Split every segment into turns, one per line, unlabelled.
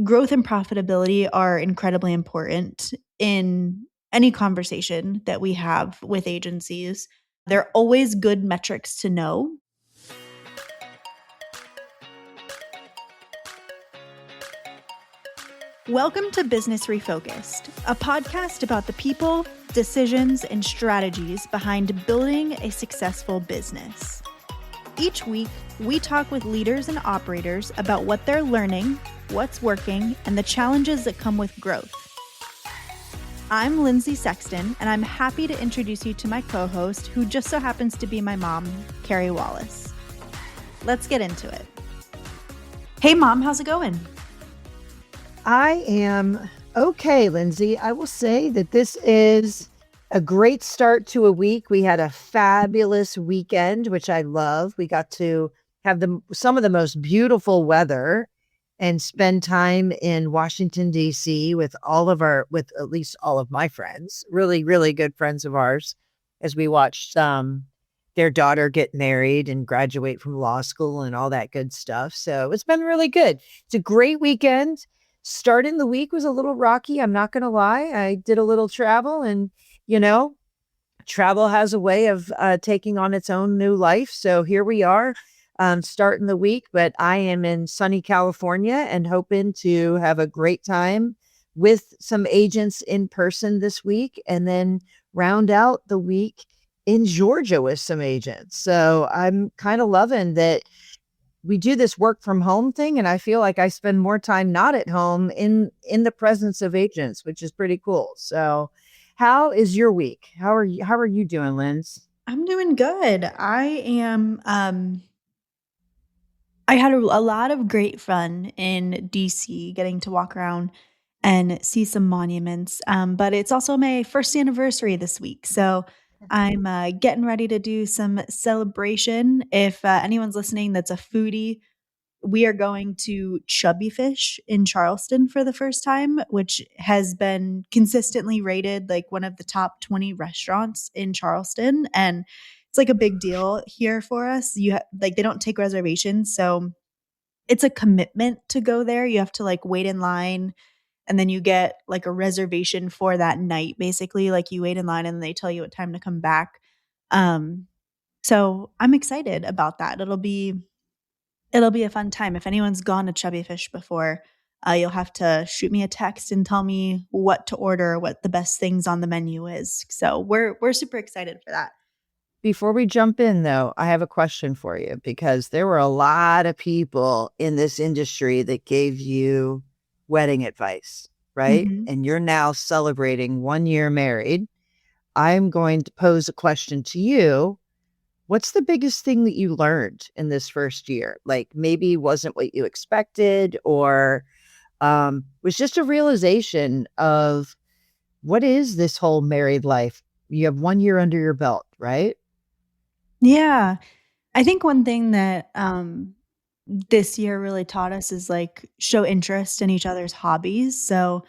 growth and profitability are incredibly important in any conversation that we have with agencies. They're always good metrics to know. Welcome to Business Refocused, a podcast about the people, decisions, and strategies behind building a successful business. Each week, we talk with leaders and operators about what they're learning, what's working, and the challenges that come with growth. I'm Lindsay Sexton, and I'm happy to introduce you to my co-host, who just so happens to be my mom, Carey Wallace. Let's get into it. Hey, Mom, how's it going?
I am okay, Lindsay. I will say that this is a great start to a week. We had a fabulous weekend, which I love. We got to have some of the most beautiful weather and spend time in Washington, D.C. with at least all of my friends, really, really good friends of ours, as we watched their daughter get married and graduate from law school and all that good stuff. So it's been really good. It's a great weekend. Starting the week was a little rocky. I'm not going to lie. I did a little travel, and, travel has a way of taking on its own new life. So here we are starting the week, but I am in sunny California and hoping to have a great time with some agents in person this week, and then round out the week in Georgia with some agents. So I'm kind of loving that we do this work from home thing, and I feel like I spend more time not at home in the presence of agents, which is pretty cool. So how is your week? How are you doing, Linz?
I'm doing good. I had a lot of great fun in DC, getting to walk around and see some monuments. But it's also my first anniversary this week. So I'm getting ready to do some celebration. If anyone's listening that's a foodie, we are going to Chubby Fish in Charleston for the first time, which has been consistently rated like one of the top 20 restaurants in Charleston. And it's like a big deal here for us. They don't take reservations. So it's a commitment to go there. You have to like wait in line, and then you get like a reservation for that night. Basically, like you wait in line and they tell you what time to come back. So I'm excited about that. It'll be a fun time. If anyone's gone to Chubby Fish before, you'll have to shoot me a text and tell me what to order, what the best things on the menu is. So we're super excited for that.
Before we jump in, though, I have a question for you, because there were a lot of people in this industry that gave you wedding advice, right?
Mm-hmm.
And you're now celebrating 1 year married. I'm going to pose a question to you. What's the biggest thing that you learned in this first year? Like maybe wasn't what you expected, or was just a realization of what is this whole married life? You have 1 year under your belt, right?
Yeah. I think one thing that this year really taught us is like show interest in each other's hobbies. So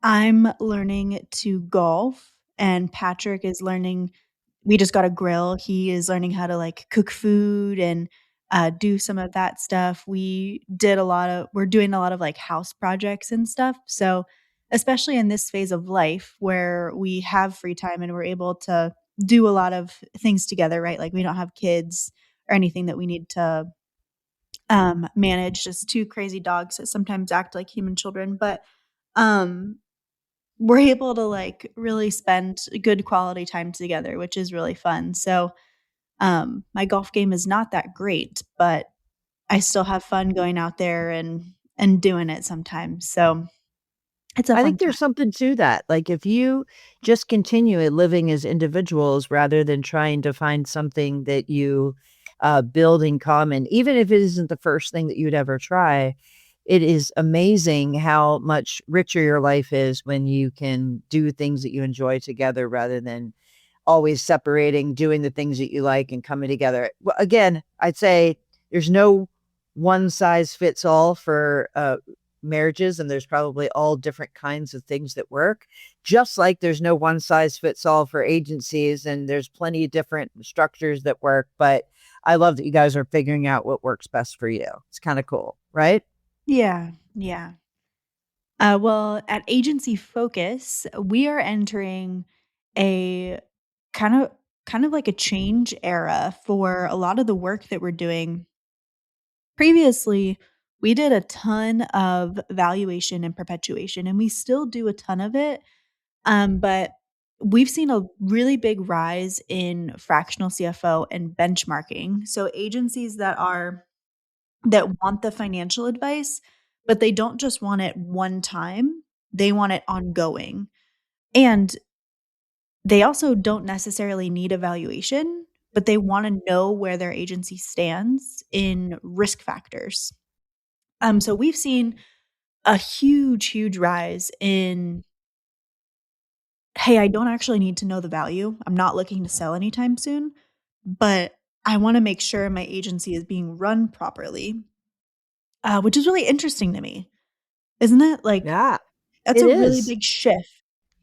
I'm learning to golf, and Patrick is learning. We just got a grill. He is learning how to like cook food and do some of that stuff. We're doing a lot of like house projects and stuff. So especially in this phase of life where we have free time and we're able to do a lot of things together, right? Like we don't have kids or anything that we need to manage, just two crazy dogs that sometimes act like human children. But um, we're able to like really spend good quality time together, which is really fun. So my golf game is not that great, but I still have fun going out there and doing it sometimes. So it's a
I
fun
think
time.
there's something to that. Like if you just continue it living as individuals rather than trying to find something that you build in common, even if it isn't the first thing that you'd ever try, it is amazing how much richer your life is when you can do things that you enjoy together rather than always separating, doing the things that you like and coming together. Well, again, I'd say there's no one size fits all for marriages, and there's probably all different kinds of things that work, just like there's no one size fits all for agencies, and there's plenty of different structures that work. But I love that you guys are figuring out what works best for you. It's kind of cool, right?
Yeah. Yeah. Well, at Agency Focus, we are entering a kind of kind of like a change era for a lot of the work that we're doing. Previously, we did a ton of valuation and perpetuation, and we still do a ton of it. But we've seen a really big rise in fractional CFO and benchmarking. So agencies that want the financial advice, but they don't just want it one time, they want it ongoing. And they also don't necessarily need a valuation, but they want to know where their agency stands in risk factors. So we've seen a huge, huge rise in, hey, I don't actually need to know the value. I'm not looking to sell anytime soon, but I want to make sure my agency is being run properly, which is really interesting to me, isn't it? Like,
Yeah,
that's
it
a really
is.
big shift.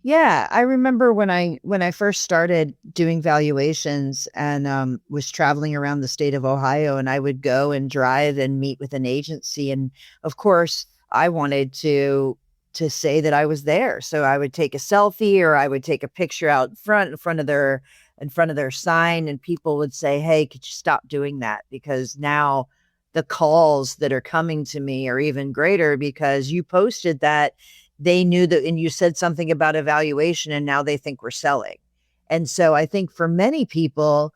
Yeah, I remember when I first started doing valuations and was traveling around the state of Ohio, and I would go and drive and meet with an agency, and of course I wanted to say that I was there, so I would take a selfie or I would take a picture out front in front of their sign, and people would say, "Hey, could you stop doing that?" Because now the calls that are coming to me are even greater because you posted that they knew that, and you said something about evaluation, and now they think we're selling. And so I think for many people,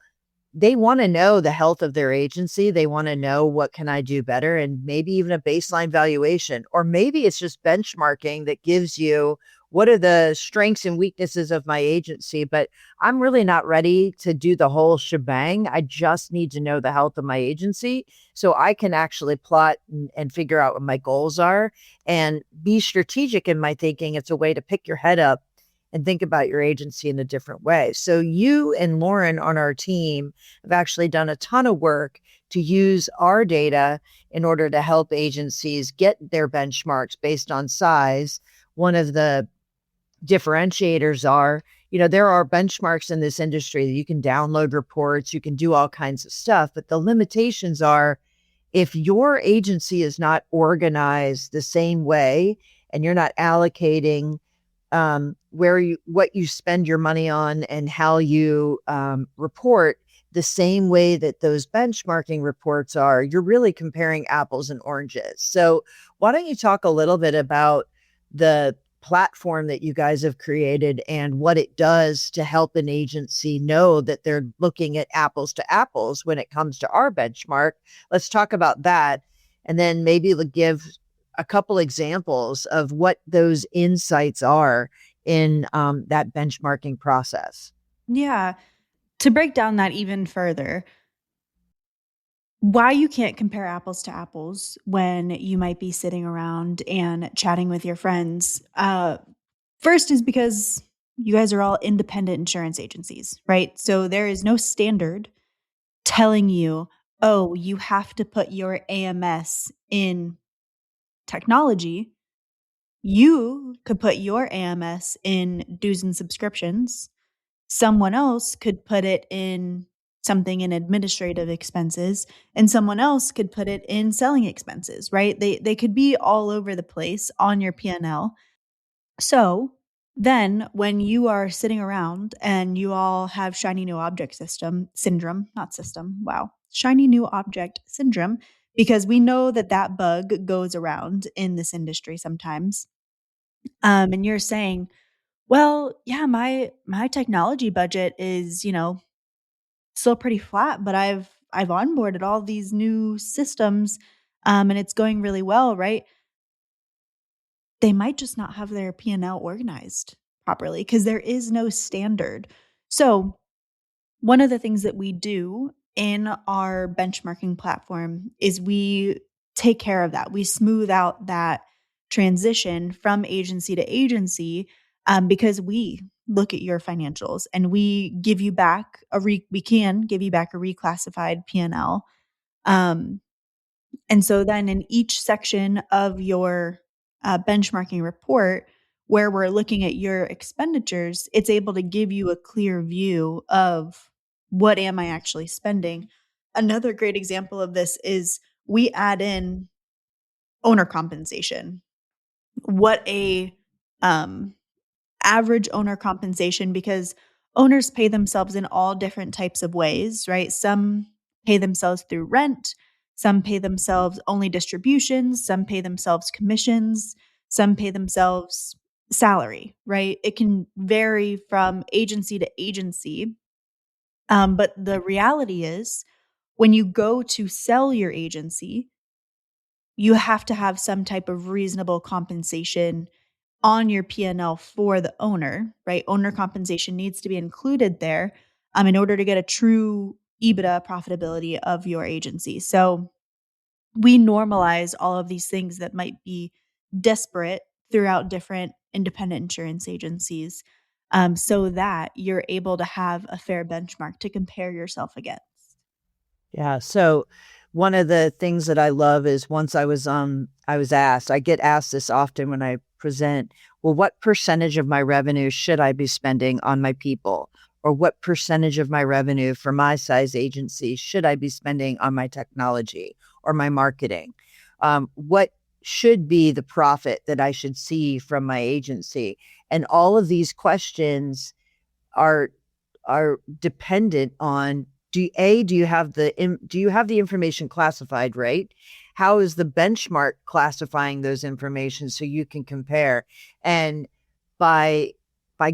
they want to know the health of their agency. They want to know what can I do better, and maybe even a baseline valuation, or maybe it's just benchmarking that gives you what are the strengths and weaknesses of my agency, but I'm really not ready to do the whole shebang. I just need to know the health of my agency so I can actually plot and figure out what my goals are and be strategic in my thinking. It's a way to pick your head up and think about your agency in a different way. So you and Lauren on our team have actually done a ton of work to use our data in order to help agencies get their benchmarks based on size. One of the differentiators are, there are benchmarks in this industry that you can download reports, you can do all kinds of stuff, but the limitations are if your agency is not organized the same way and you're not allocating what you spend your money on and how you report the same way that those benchmarking reports are, you're really comparing apples and oranges. So, why don't you talk a little bit about the platform that you guys have created and what it does to help an agency know that they're looking at apples to apples when it comes to our benchmark? Let's talk about that. And then maybe give a couple examples of what those insights are in that benchmarking process.
Yeah. To break down that even further, why you can't compare apples to apples when you might be sitting around and chatting with your friends. First is because you guys are all independent insurance agencies, right? So there is no standard telling you, oh, you have to put your AMS in technology. You could put your AMS in dues and subscriptions. Someone else could put it in something in administrative expenses, and someone else could put it in selling expenses, right? They could be all over the place on your P&L. So then when you are sitting around and you all have shiny new object syndrome, not system, wow, shiny new object syndrome, because we know that that bug goes around in this industry sometimes. And you're saying, well, yeah, my technology budget is, still pretty flat, but I've onboarded all these new systems, and it's going really well, right? They might just not have their P&L organized properly because there is no standard. So, one of the things that we do in our benchmarking platform is we take care of that. We smooth out that transition from agency to agency, because we look at your financials and we give you back we can give you back a reclassified P&L. Um, and so then in each section of your benchmarking report, where we're looking at your expenditures, it's able to give you a clear view of what am I actually spending. Another great example of this is we add in owner compensation. what a um, average owner compensation, because owners pay themselves in all different types of ways, right? Some pay themselves through rent, some pay themselves only distributions, some pay themselves commissions, some pay themselves salary, right? It can vary from agency to agency. But the reality is, when you go to sell your agency, you have to have some type of reasonable compensation on your P&L for the owner, right? Owner compensation needs to be included there in order to get a true EBITDA profitability of your agency. So we normalize all of these things that might be disparate throughout different independent insurance agencies, so that you're able to have a fair benchmark to compare yourself against.
Yeah. So one of the things that I love is once I was asked, I get asked this often when I present, well, what percentage of my revenue should I be spending on my people? Or what percentage of my revenue for my size agency should I be spending on my technology or my marketing? What should be the profit that I should see from my agency? And all of these questions are dependent on, do you have the information classified right? How is the benchmark classifying those information so you can compare? And by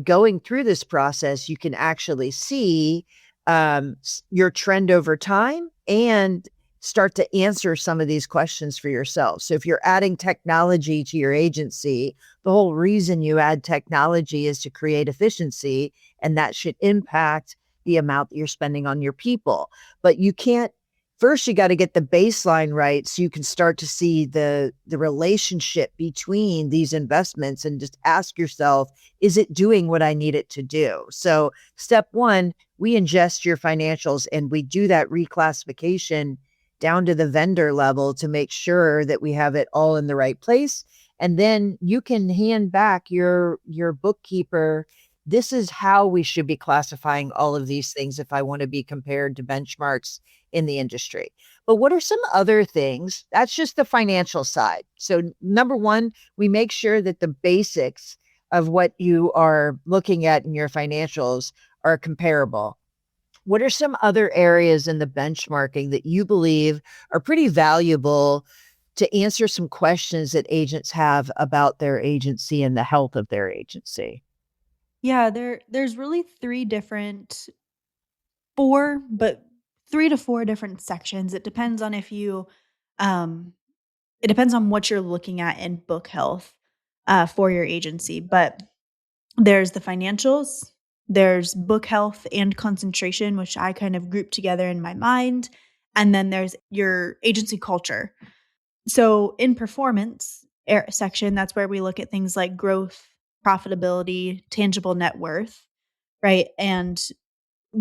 going through this process, you can actually see your trend over time and start to answer some of these questions for yourself. So if you're adding technology to your agency, the whole reason you add technology is to create efficiency, and that should impact the amount that you're spending on your people. But you can't, first you got to get the baseline right so you can start to see the relationship between these investments and just ask yourself, is it doing what I need it to do? So step one, we ingest your financials and we do that reclassification down to the vendor level to make sure that we have it all in the right place. And then you can hand back your bookkeeper, this is how we should be classifying all of these things if I want to be compared to benchmarks in the industry. But what are some other things? That's just the financial side. So number one, we make sure that the basics of what you are looking at in your financials are comparable. What are some other areas in the benchmarking that you believe are pretty valuable to answer some questions that agents have about their agency and the health of their agency?
Yeah, there's really four, but 3 to 4 different sections. It depends on if you um it depends on what you're looking at in book health for your agency. But there's the financials, there's book health and concentration, which I kind of group together in my mind, and then there's your agency culture. So in performance section, that's where we look at things like growth, profitability, tangible net worth, right? And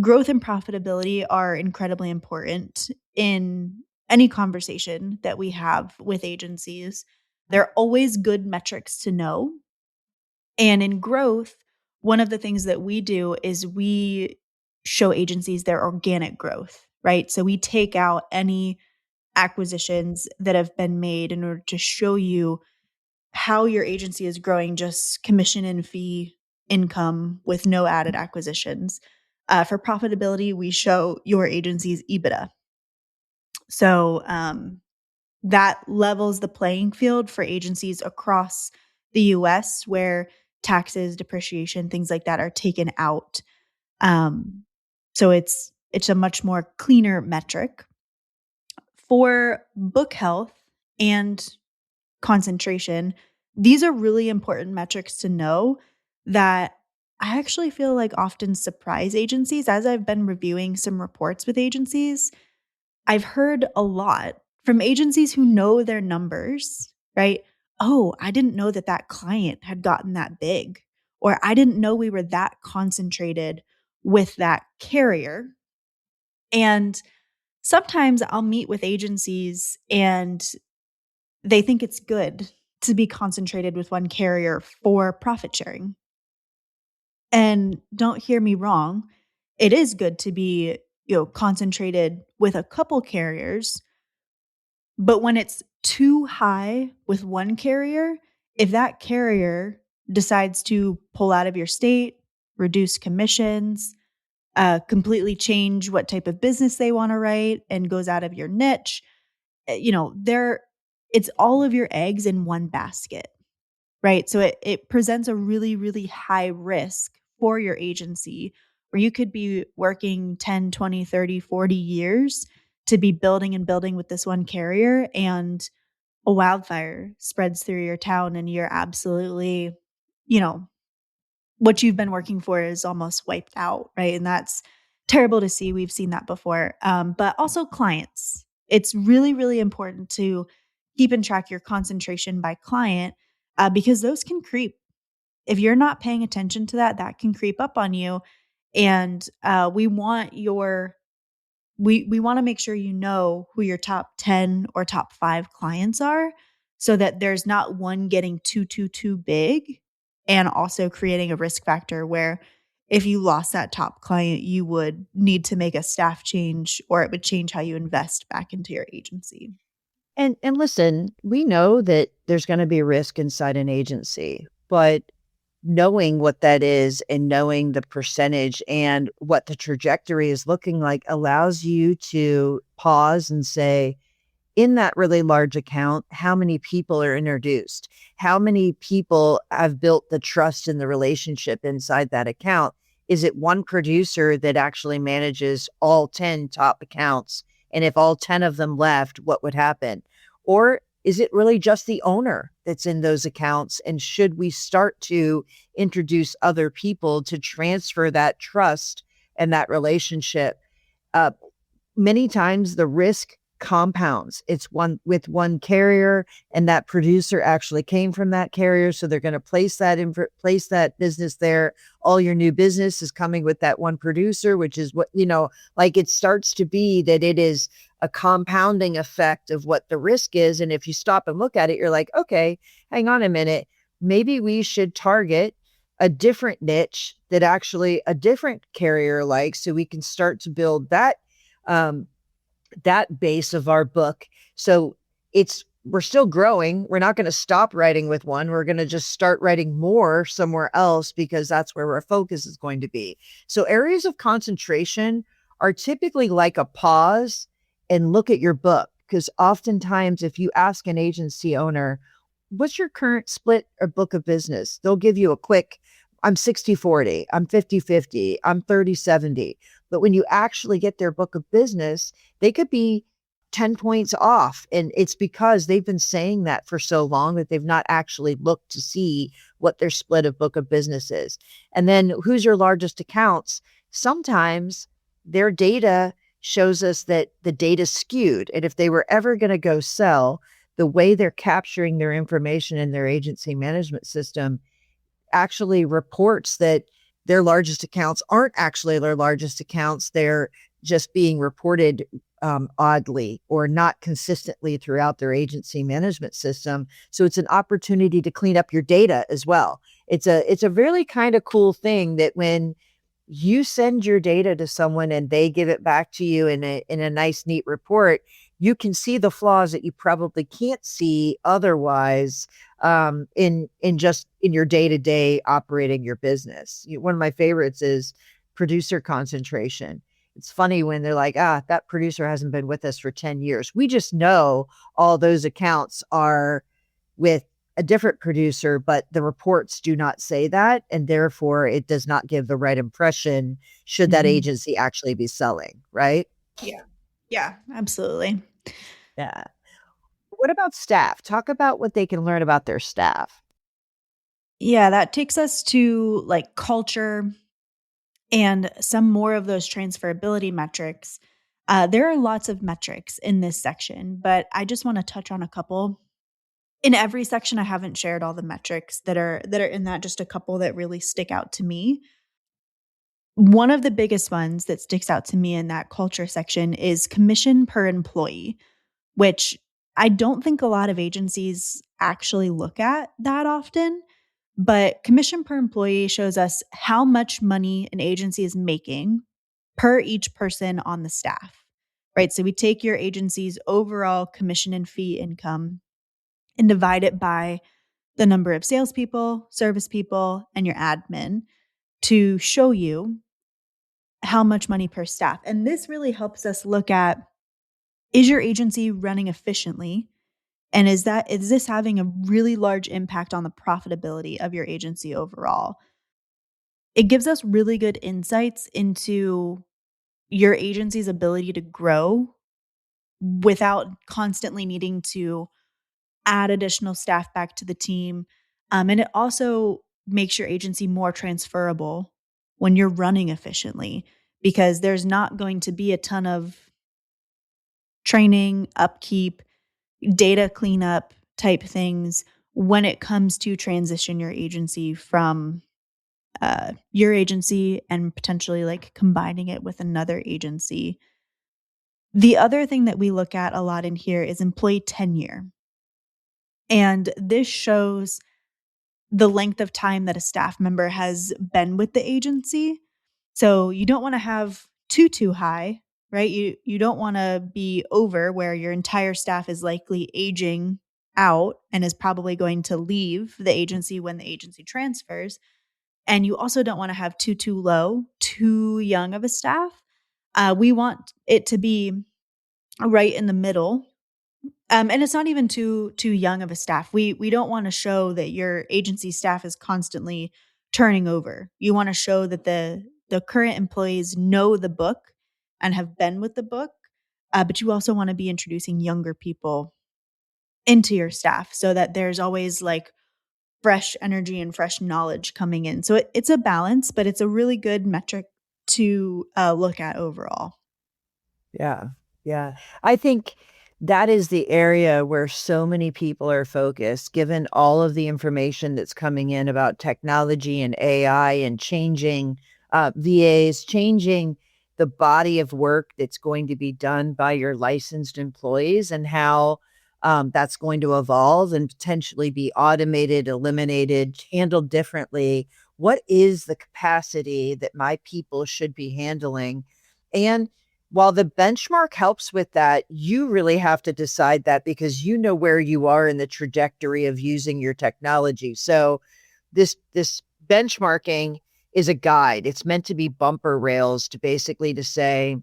growth and profitability are incredibly important in any conversation that we have with agencies. They're always good metrics to know. And in growth, one of the things that we do is we show agencies their organic growth, right? So we take out any acquisitions that have been made in order to show you how your agency is growing, just commission and fee income with no added acquisitions. For profitability, we show your agency's EBITDA. So that levels the playing field for agencies across the US where taxes, depreciation, things like that are taken out. Um, so it's a much more cleaner metric. For book health and concentration, these are really important metrics to know that I actually feel like often surprise agencies. As I've been reviewing some reports with agencies, I've heard a lot from agencies who know their numbers, right? Oh, I didn't know that that client had gotten that big, or I didn't know we were that concentrated with that carrier. And sometimes I'll meet with agencies and they think it's good to be concentrated with one carrier for profit sharing. And don't hear me wrong, it is good to be, concentrated with a couple carriers, but when it's too high with one carrier, if that carrier decides to pull out of your state, reduce commissions, completely change what type of business they want to write, and goes out of your niche, there it's all of your eggs in one basket, right? So it presents a really, really high risk for your agency where you could be working 10, 20, 30, 40 years to be building and building with this one carrier, and a wildfire spreads through your town and you're absolutely, you know, what you've been working for is almost wiped out, right? And that's terrible to see. We've seen that before. But also clients. It's really, really important to keep in track your concentration by client, because those can creep. If you're not paying attention to that, that can creep up on you. And we want to make sure you know who your top 10 or top 5 clients are, so that there's not one getting too big and also creating a risk factor where if you lost that top client, you would need to make a staff change, or it would change how you invest back into your agency.
And listen, we know that there's going to be risk inside an agency, but knowing what that is and knowing the percentage and what the trajectory is looking like allows you to pause and say, in that really large account, how many people are introduced? How many people have built the trust in the relationship inside that account? Is it one producer that actually manages all 10 top accounts? And if all 10 of them left, what would happen? Or is it really just the owner that's in those accounts? And should we start to introduce other people to transfer that trust and that relationship? Uh, Many times the risk compounds. It's one carrier, and that producer actually came from that carrier, so they're going to place that business there. All your new business is coming with that one producer, which is what, like, it starts to be that it is a compounding effect of what the risk is. And if you stop and look at it, you're like, okay, hang on a minute, maybe we should target a different niche that actually a different carrier likes, so we can start to build um, that base of our book. So we're still growing. We're not going to stop writing with one. We're going to just start writing more somewhere else, because that's where our focus is going to be. So areas of concentration are typically like a pause and look at your book. Because oftentimes, if you ask an agency owner, what's your current split or book of business? They'll give you a quick, I'm 60-40, I'm 50-50, I'm 30-70. But when you actually get their book of business, they could be 10 points off. And it's because they've been saying that for so long that they've not actually looked to see what their split of book of business is. And then who's your largest accounts? Sometimes their data shows us that the data's skewed. And if they were ever going to go sell, the way they're capturing their information in their agency management system actually reports that their largest accounts aren't actually their largest accounts. They're just being reported oddly or not consistently throughout their agency management system. So it's an opportunity to clean up your data as well. It's a really kind of cool thing that when you send your data to someone and they give it back to you in a nice, neat report, you can see the flaws that you probably can't see otherwise, in your day-to-day operating your business. One of my favorites is producer concentration. It's funny when they're like, that producer hasn't been with us for 10 years. We just know all those accounts are with a different producer, but the reports do not say that. And therefore, it does not give the right impression should that
Mhm.
agency actually be selling, right?
Yeah. Yeah, absolutely.
Yeah. What about staff? Talk about what they can learn about their staff.
Yeah, that takes us to like culture and some more of those transferability metrics. There are lots of metrics in this section, but I just want to touch on a couple. In every section, I haven't shared all the metrics that are in that, just a couple that really stick out to me. One of the biggest ones that sticks out to me in that culture section is commission per employee, which I don't think a lot of agencies actually look at that often. But commission per employee shows us how much money an agency is making per each person on the staff, right? So we take your agency's overall commission and fee income and divide it by the number of salespeople, service people, and your admin to show you how much money per staff. And this really helps us look at, is your agency running efficiently? And is this having a really large impact on the profitability of your agency overall? It gives us really good insights into your agency's ability to grow without constantly needing to add additional staff back to the team. And it also makes your agency more transferable when you're running efficiently, because there's not going to be a ton of training, upkeep, data cleanup type things when it comes to transition your agency from your agency and potentially like combining it with another agency. The other thing that we look at a lot in here is employee tenure. And this shows the length of time that a staff member has been with the agency. So you don't want to have too high, right? You don't want to be over where your entire staff is likely aging out and is probably going to leave the agency when the agency transfers. And you also don't want to have too low, too young of a staff. We want it to be right in the middle. And it's not even too young of a staff. We don't want to show that your agency staff is constantly turning over. You want to show that the current employees know the book and have been with the book, but you also want to be introducing younger people into your staff so that there's always like fresh energy and fresh knowledge coming in. So it's a balance, but it's a really good metric to look at overall.
Yeah. Yeah. I think that is the area where so many people are focused, given all of the information that's coming in about technology and AI and changing VAs, changing the body of work that's going to be done by your licensed employees and how that's going to evolve and potentially be automated, eliminated, handled differently. What is the capacity that my people should be handling? And while the benchmark helps with that, you really have to decide that because you know where you are in the trajectory of using your technology. So this benchmarking is a guide. It's meant to be bumper rails to basically to say,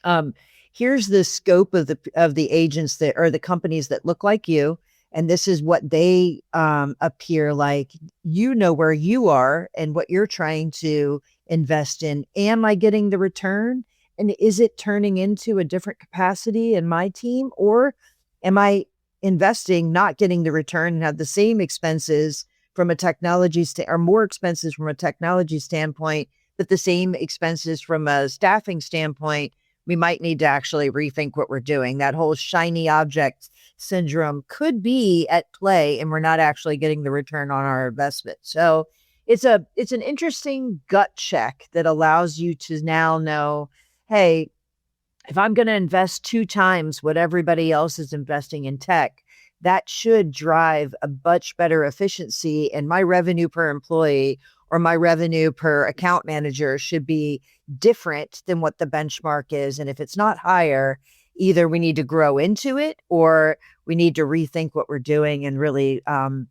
um, here's the scope of the agents that or the companies that look like you, and this is what they appear like. You know where you are and what you're trying to invest in. Am I getting the return? And is it turning into a different capacity in my team? Or am I investing, not getting the return and have the same expenses from a or more expenses from a technology standpoint, but the same expenses from a staffing standpoint? We might need to actually rethink what we're doing. That whole shiny object syndrome could be at play, and we're not actually getting the return on our investment. So it's an interesting gut check that allows you to now know, hey, if I'm going to invest 2 times what everybody else is investing in tech, that should drive a much better efficiency, and my revenue per employee or my revenue per account manager should be different than what the benchmark is. And if it's not higher, either we need to grow into it or we need to rethink what we're doing and really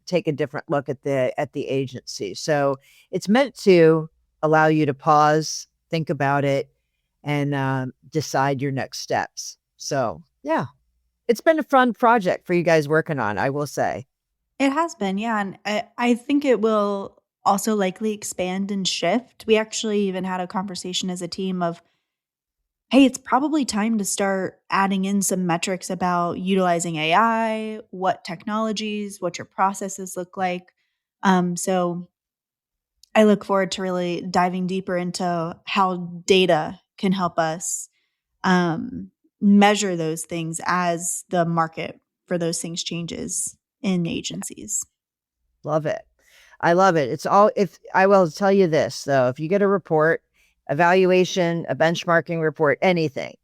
take a different look at the agency. So it's meant to allow you to pause, think about it, and decide your next steps. So, yeah, it's been a fun project for you guys working on, I will say.
It has been, yeah. And I think it will also likely expand and shift. We actually even had a conversation as a team of, hey, it's probably time to start adding in some metrics about utilizing AI, what technologies, what your processes look like. So I look forward to really diving deeper into how data can help us um, measure those things as the market for those things changes in agencies.
Love it. I love it. It's all, if I will tell you this though, if you get a report, evaluation, a benchmarking report, anything,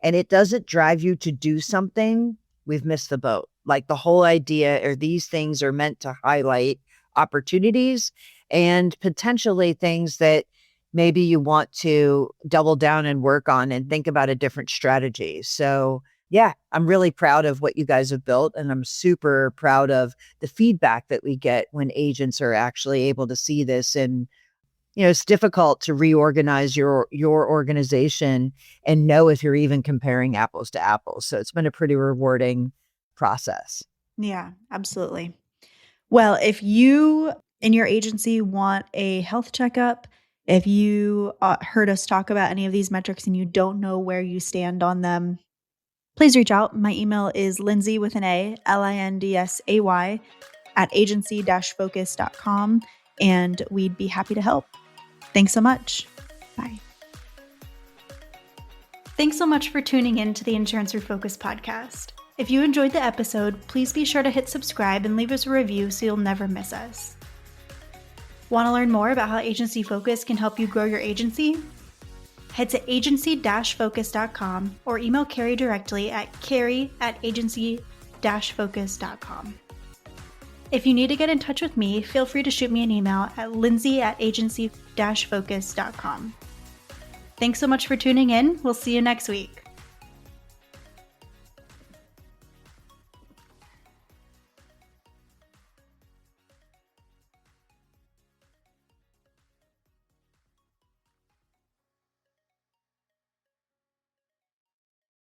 and it doesn't drive you to do something, we've missed the boat. Like the whole idea or these things are meant to highlight opportunities and potentially things that maybe you want to double down and work on and think about a different strategy. So Yeah, I'm really proud of what you guys have built, and I'm super proud of the feedback that we get when agents are actually able to see this. And it's difficult to reorganize your organization and know if you're even comparing apples to apples. So it's been a pretty rewarding process.
Yeah, absolutely. Well, if you in your agency want a health checkup, if you heard us talk about any of these metrics and you don't know where you stand on them, please reach out. My email is Lindsay with an A, Lindsay at agency-focus.com, and we'd be happy to help. Thanks so much. Bye. Thanks so much for tuning in to the Insurance Refocused podcast. If you enjoyed the episode, please be sure to hit subscribe and leave us a review so you'll never miss us. Want to learn more about how Agency Focus can help you grow your agency? Head to agency-focus.com or email Carey directly at carey@agency-focus.com. If you need to get in touch with me, feel free to shoot me an email at lindsay@agency-focus.com. Thanks so much for tuning in. We'll see you next week.